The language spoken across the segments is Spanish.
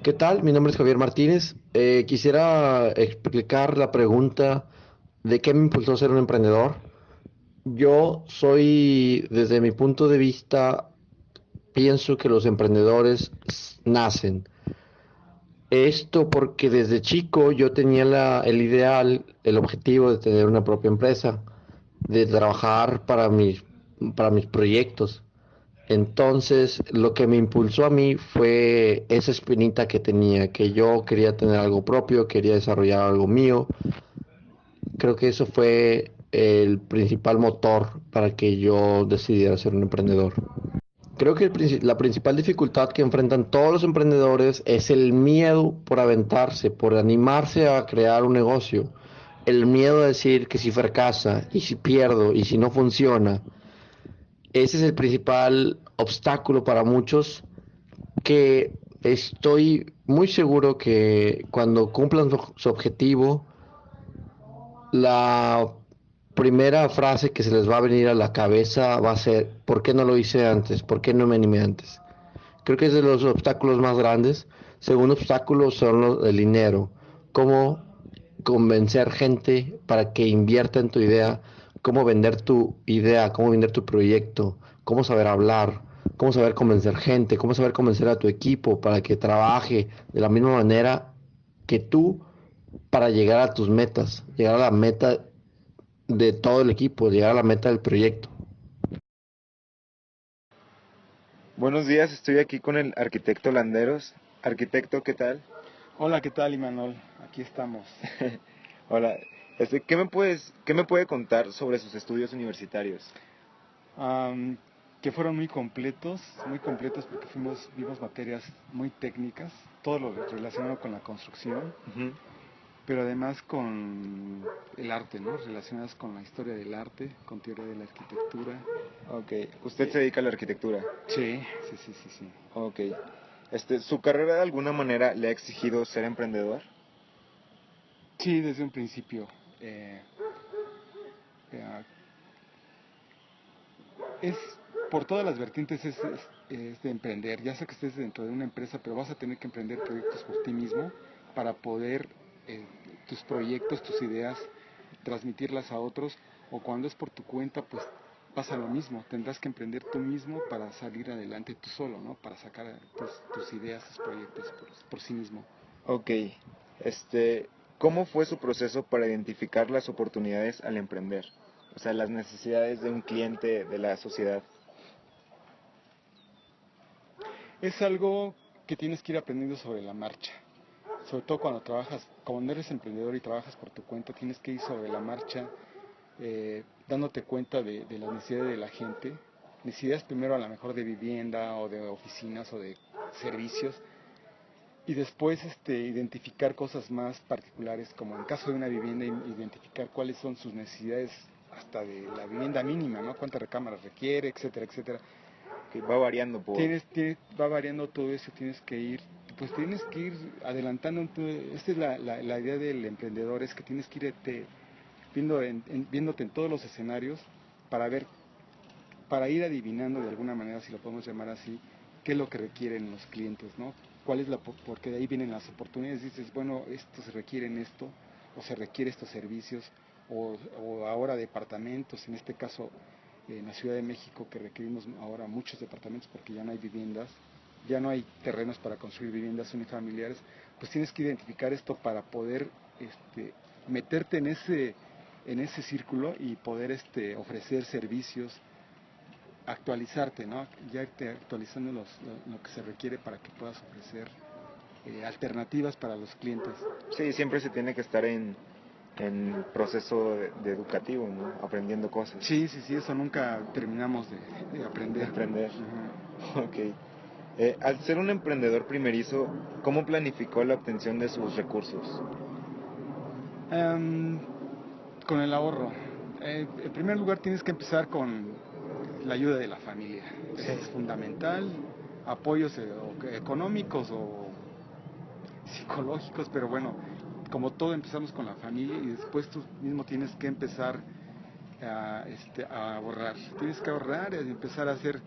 ¿Qué tal? Mi nombre es Javier Martínez. Quisiera explicar la pregunta de qué me impulsó a ser un emprendedor. Yo soy, desde mi punto de vista, pienso que los emprendedores nacen. Esto porque desde chico yo tenía el ideal, el objetivo de tener una propia empresa, de trabajar para mis proyectos. Entonces, lo que me impulsó a mí fue esa espinita que tenía, que yo quería tener algo propio, quería desarrollar algo mío. Creo que eso fue el principal motor para que yo decidiera ser un emprendedor. Creo que la principal dificultad que enfrentan todos los emprendedores es el miedo por aventarse, por animarse a crear un negocio. El miedo a decir que si fracasa, y si pierdo, y si no funciona. Ese es el principal obstáculo para muchos, que estoy muy seguro que cuando cumplan su objetivo, la primera frase que se les va a venir a la cabeza va a ser: ¿por qué no lo hice antes? ¿Por qué no me animé antes? Creo que es de los obstáculos más grandes. Segundo obstáculo son el dinero. Cómo convencer gente para que invierta en tu idea, cómo vender tu idea, cómo vender tu proyecto, cómo saber hablar, cómo saber convencer gente, cómo saber convencer a tu equipo para que trabaje de la misma manera que tú para llegar a tus metas, llegar a la meta de todo el equipo, llegar a la meta del proyecto. Buenos días, estoy aquí con el arquitecto Landeros. Arquitecto, ¿qué tal? Hola, ¿qué tal, Imanol? Aquí estamos. Hola, qué me puede contar sobre sus estudios universitarios? Am, que fueron muy completos porque vimos materias muy técnicas, todo lo relacionado con la construcción, Ujú. pero además con el arte, ¿no? Relacionadas con la historia del arte, con teoría de la arquitectura. Ok, usted se Eh, dedica a la arquitectura. sí. Ok, ¿su carrera de alguna manera le ha exigido ser emprendedor? Sí, desde un principio. eh, eh, es por todas las vertientes es de emprender, ya sea que estés dentro de una empresa, pero vas a tener que emprender proyectos por ti mismo para poder eh, tus proyectos, tus ideas, transmitirlas a otros, o cuando es por tu cuenta, pues pasa lo mismo, tendrás que emprender tú mismo para salir adelante tú solo, ¿no? Para sacar tus ideas, tus proyectos por sí mismo. Ok, este, ¿cómo fue su proceso para identificar las oportunidades al emprender? O sea, las necesidades de un cliente, de la sociedad. Es algo que tienes que ir aprendiendo sobre la marcha. Sobre todo cuando eres emprendedor y trabajas por tu cuenta, tienes que ir sobre la marcha, dándote cuenta de las necesidades de la gente, necesidades primero a lo mejor de vivienda o de oficinas o de servicios, y después identificar cosas más particulares, como en caso de una vivienda, identificar cuáles son sus necesidades hasta de la vivienda mínima, ¿no? Cuántas recámaras requiere, etcétera, etcétera. Que va variando por... Va variando todo eso, tienes que ir adelantando. Esta es la idea del emprendedor, es que tienes que ir viéndote en todos los escenarios para ver, para ir adivinando de alguna manera, si lo podemos llamar así, qué es lo que requieren los clientes, ¿no? Porque de ahí vienen las oportunidades. Dices, bueno, esto se requiere en esto, o se requiere estos servicios, o ahora departamentos, en este caso en la Ciudad de México, que requerimos ahora muchos departamentos porque ya no hay viviendas, ya no hay terrenos para construir viviendas unifamiliares. Pues tienes que identificar esto para poder meterte en ese círculo y poder ofrecer servicios, actualizarte, ¿no? Ya irte actualizando lo que se requiere para que puedas ofrecer alternativas para los clientes. Sí, siempre se tiene que estar en proceso de educativo, ¿no? Aprendiendo cosas, Sí, eso nunca terminamos de de aprender. emprender. Uh-huh. Ok. Al ser un emprendedor primerizo, ¿cómo planificó la obtención de sus recursos? Um, con el ahorro. En primer lugar tienes que empezar con la ayuda de la familia. Sí. Es fundamental. Apoyos económicos o psicológicos, pero bueno, como todo empezamos con la familia y después tú mismo tienes que empezar a ahorrar. Tienes que ahorrar y empezar a hacer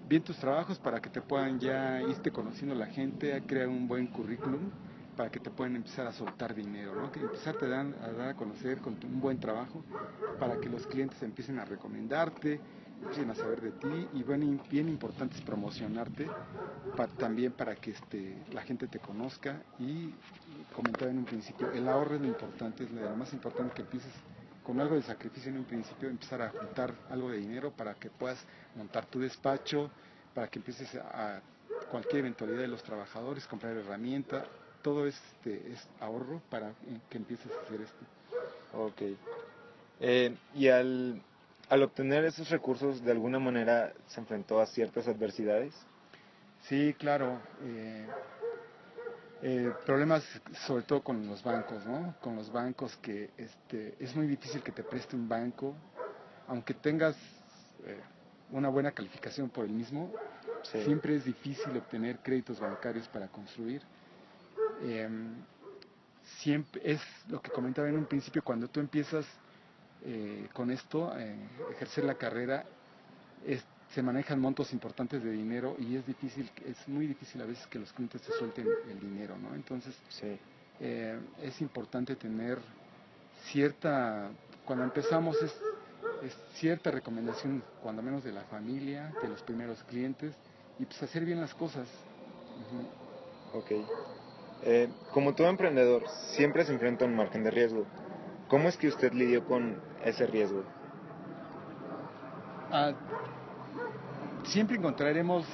bien tus trabajos para que te puedan ya irte conociendo la gente, a crear un buen currículum para que te puedan empezar a soltar dinero, ¿no? Que empezar a dar a conocer con un buen trabajo para que los clientes empiecen a recomendarte, empiecen a saber de ti y bueno, bien importante es promocionarte también para que la gente te conozca y comentaba en un principio, el ahorro es lo importante, es lo más importante que empieces con algo de sacrificio en un principio, empezar a juntar algo de dinero para que puedas montar tu despacho, para que empieces a cualquier eventualidad de los trabajadores, comprar herramienta, todo es ahorro para que empieces a hacer esto. Ok. Y al obtener esos recursos, ¿de alguna manera se enfrentó a ciertas adversidades? Sí, claro. Problemas sobre todo con los bancos, ¿no? Con los bancos que es muy difícil que te preste un banco, aunque tengas una buena calificación por el mismo, Sí. siempre es difícil obtener créditos bancarios para construir. Siempre es lo que comentaba en un principio, cuando tú empiezas con esto, ejercer la carrera, se manejan montos importantes de dinero y es muy difícil a veces que los clientes te suelten el dinero, ¿no? Entonces, Sí. es importante tener cuando empezamos es cierta recomendación, cuando menos de la familia, de los primeros clientes, y pues hacer bien las cosas. Uh-huh. Ok. Como todo emprendedor, siempre se enfrenta a un margen de riesgo. ¿Cómo es que usted lidió con ese riesgo? Siempre encontraremos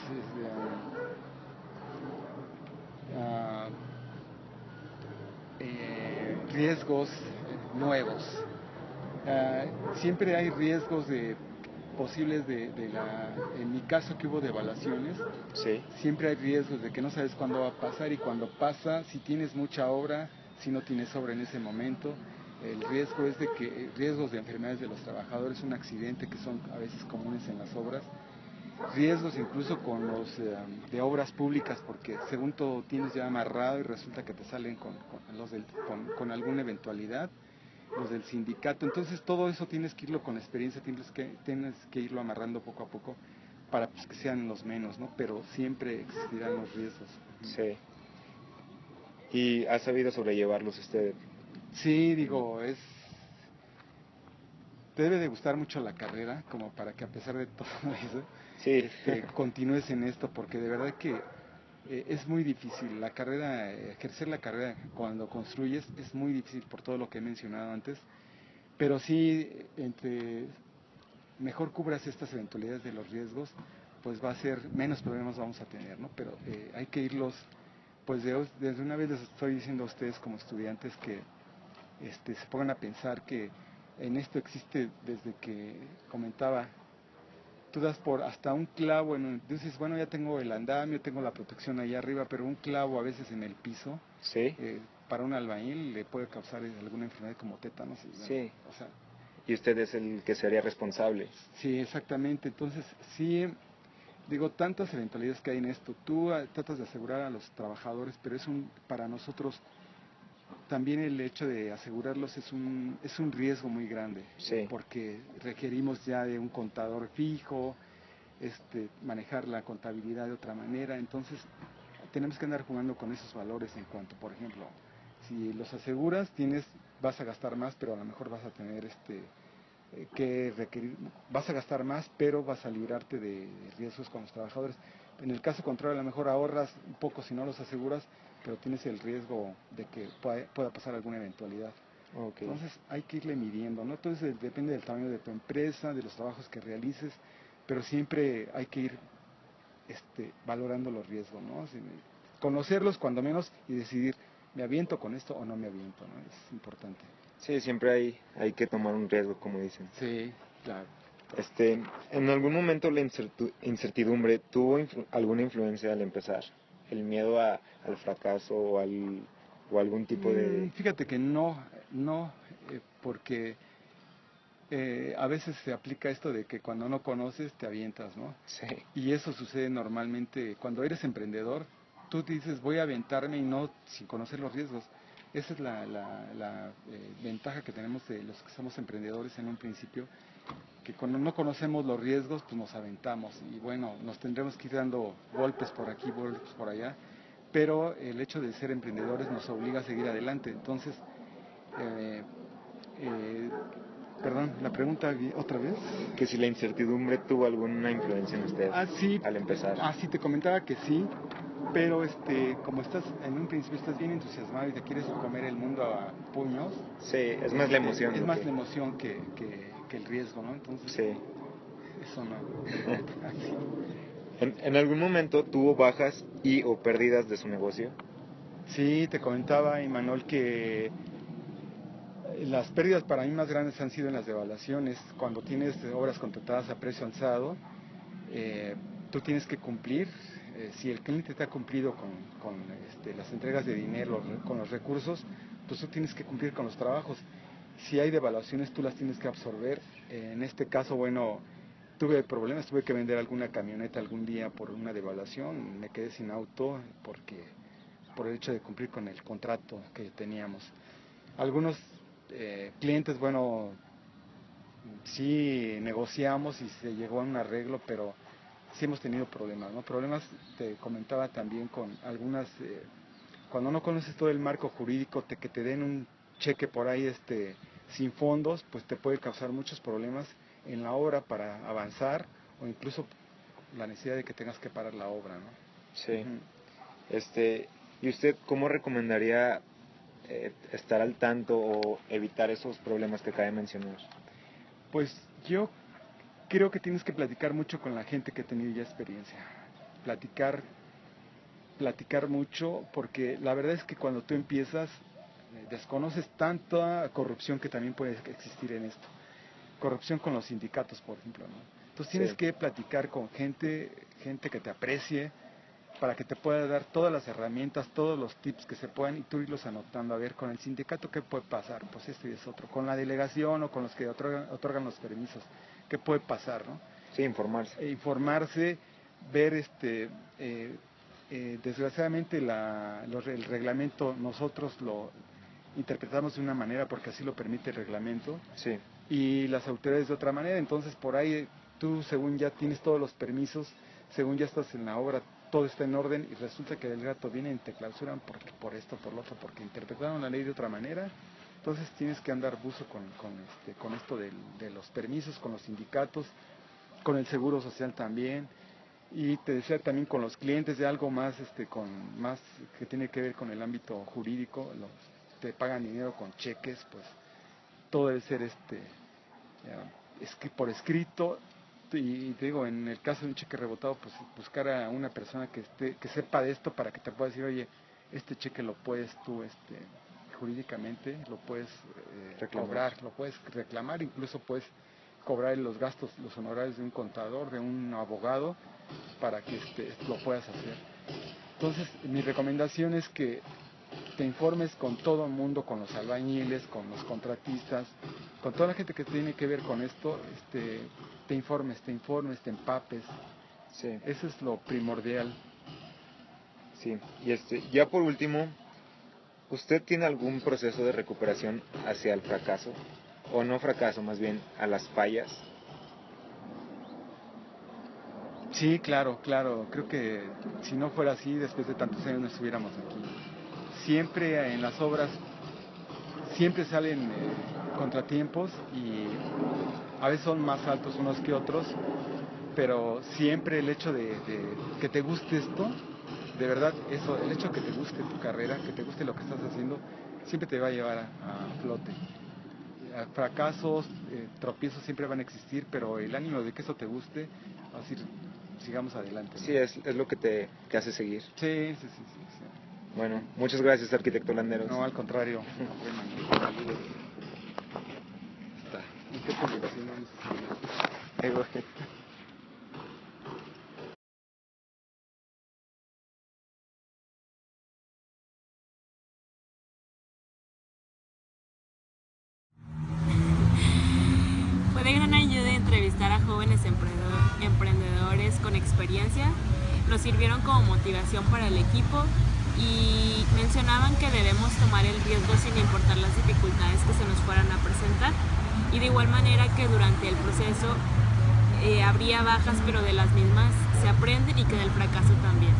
riesgos nuevos. Siempre hay riesgos posibles en mi caso que hubo devaluaciones, sí. Siempre hay riesgos de que no sabes cuándo va a pasar y cuando pasa, si tienes mucha obra, si no tienes obra en ese momento, el riesgo es riesgos de enfermedades de los trabajadores, un accidente que son a veces comunes en las obras, riesgos incluso con los de obras públicas porque según todo tienes ya amarrado y resulta que te salen con alguna eventualidad, los del sindicato, entonces todo eso tienes que irlo con experiencia, tienes que irlo amarrando poco a poco para pues, que sean los menos, ¿no? Pero siempre existirán los riesgos. Sí. ¿Y ha sabido sobrellevarlos usted? Sí, digo, te debe de gustar mucho la carrera, como para que a pesar de todo eso, sí. continúes en esto, porque de verdad que es muy difícil. La carrera, ejercer la carrera cuando construyes es muy difícil por todo lo que he mencionado antes, pero sí, mejor cubras estas eventualidades de los riesgos, pues va a ser, menos problemas vamos a tener, ¿no? Pero hay que irlos, pues desde una vez les estoy diciendo a ustedes como estudiantes que se pongan a pensar que en esto existe desde que comentaba, tú das por hasta un clavo, dices, bueno, ya tengo el andamio, tengo la protección allá arriba, pero un clavo a veces en el piso, sí. para un albañil le puede causar alguna enfermedad como tétanos. Sí. O sea, y usted es el que sería responsable. Sí, exactamente. Entonces, sí, digo, tantas eventualidades que hay en esto. Tú tratas de asegurar a los trabajadores, pero para nosotros también el hecho de asegurarlos es un riesgo muy grande, sí. Porque requerimos ya de un contador fijo, manejar la contabilidad de otra manera, entonces tenemos que andar jugando con esos valores en cuanto, por ejemplo, si los aseguras, vas a gastar más, pero a lo mejor vas a tener que requerir, vas a gastar más, pero vas a librarte de riesgos con los trabajadores. En el caso contrario, a lo mejor ahorras un poco si no los aseguras, pero tienes el riesgo de que pueda pasar alguna eventualidad. Okay. Entonces hay que irle midiendo, ¿no? Entonces depende del tamaño de tu empresa, de los trabajos que realices, pero siempre hay que ir valorando los riesgos, ¿no? Conocerlos cuando menos y decidir, ¿me aviento con esto o no me aviento? ¿No? Es importante. Sí, siempre hay que tomar un riesgo, como dicen. Sí, claro. ¿En algún momento la incertidumbre tuvo alguna influencia al empezar? ¿El miedo al fracaso o algún tipo de...? Fíjate que no, porque a veces se aplica esto de que cuando no conoces te avientas, ¿no? Sí. Y eso sucede normalmente cuando eres emprendedor, tú dices voy a aventarme y no sin conocer los riesgos. Esa es la ventaja que tenemos de los que somos emprendedores en un principio, que cuando no conocemos los riesgos, pues nos aventamos y bueno, nos tendremos que ir dando golpes por aquí, golpes por allá, pero el hecho de ser emprendedores nos obliga a seguir adelante. Entonces, eh, eh, perdón, la pregunta otra vez. Que si la incertidumbre tuvo alguna influencia en usted Sí, al empezar. Sí, te comentaba que sí, pero como estás en un principio estás bien entusiasmado y te quieres comer el mundo a puños. Sí, es más la emoción. Es más la emoción que el riesgo, ¿no? Entonces, sí. Eso no. ¿En algún momento tuvo bajas y o pérdidas de su negocio? Sí, te comentaba, Imanol, que las pérdidas para mí más grandes han sido en las devaluaciones. Cuando tienes obras contratadas a precio alzado, tú tienes que cumplir. Si el cliente te ha cumplido con las entregas de dinero, con los recursos, pues tú tienes que cumplir con los trabajos. Si hay devaluaciones, tú las tienes que absorber. En este caso, bueno, tuve problemas, tuve que vender alguna camioneta algún día por una devaluación, me quedé sin auto por el hecho de cumplir con el contrato que teníamos. Algunos clientes, bueno, sí negociamos y se llegó a un arreglo, pero sí hemos tenido problemas, ¿no? Problemas, te comentaba también con algunas, cuando no conoces todo el marco jurídico, que te den un cheque por ahí sin fondos, pues te puede causar muchos problemas en la obra para avanzar o incluso la necesidad de que tengas que parar la obra, ¿no? Sí. ¿Y usted cómo recomendaría estar al tanto o evitar esos problemas que acaba de mencionar? Pues yo creo que tienes que platicar mucho con la gente que ha tenido ya experiencia. Platicar mucho, porque la verdad es que cuando tú empiezas, desconoces tanta corrupción que también puede existir en esto. Corrupción con los sindicatos, por ejemplo, ¿no? Entonces tienes que platicar con gente que te aprecie, para que te pueda dar todas las herramientas, todos los tips que se puedan y tú irlos anotando. A ver, con el sindicato, ¿qué puede pasar? Pues esto y es otro. Con la delegación o con los que otorgan los permisos, ¿qué puede pasar, no? Sí, informarse. Informarse, ver, desgraciadamente el reglamento nosotros lo interpretamos de una manera porque así lo permite el reglamento. Sí. Y las autoridades de otra manera. Entonces, por ahí tú, según ya tienes todos los permisos, según ya estás en la obra, todo está en orden y resulta que del gato viene y te clausuran por esto, por lo otro, porque interpretaron la ley de otra manera. Entonces tienes que andar buzo con esto de los permisos, con los sindicatos, con el seguro social también. Y te decía también con los clientes de algo más, más que tiene que ver con el ámbito jurídico, te pagan dinero con cheques, pues todo debe ser por escrito. Y te digo, en el caso de un cheque rebotado, pues buscar a una persona que sepa de esto para que te pueda decir, oye, este cheque lo puedes tú jurídicamente, lo puedes cobrar, lo puedes reclamar, incluso puedes cobrar los gastos, los honorarios de un contador, de un abogado, para que lo puedas hacer. Entonces, mi recomendación es que te informes con todo el mundo, con los albañiles, con los contratistas, con toda la gente que tiene que ver con esto, te informes, te empapes. Sí. Eso es lo primordial. Sí, y ya por último, ¿usted tiene algún proceso de recuperación hacia el fracaso? O no fracaso, más bien a las fallas. Sí, claro. Creo que si no fuera así, después de tantos años no estuviéramos aquí. Siempre en las obras, siempre salen contratiempos y a veces son más altos unos que otros, pero siempre el hecho de que te guste esto, de verdad, el hecho de que te guste tu carrera, que te guste lo que estás haciendo, siempre te va a llevar a flote. Fracasos, tropiezos siempre van a existir, pero el ánimo de que eso te guste, así sigamos adelante, ¿no? Sí, es lo que te hace seguir. Sí. Bueno, muchas gracias, arquitecto Landeros. No, al contrario. ¿En qué publicación vamos a escribir? Fue de gran ayuda entrevistar a jóvenes emprendedores con experiencia. Nos sirvieron como motivación para el equipo y mencionaban que debemos tomar el riesgo sin importar las dificultades que se nos fueran a presentar, y de igual manera que durante el proceso habría bajas, pero de las mismas se aprenden y que del fracaso también.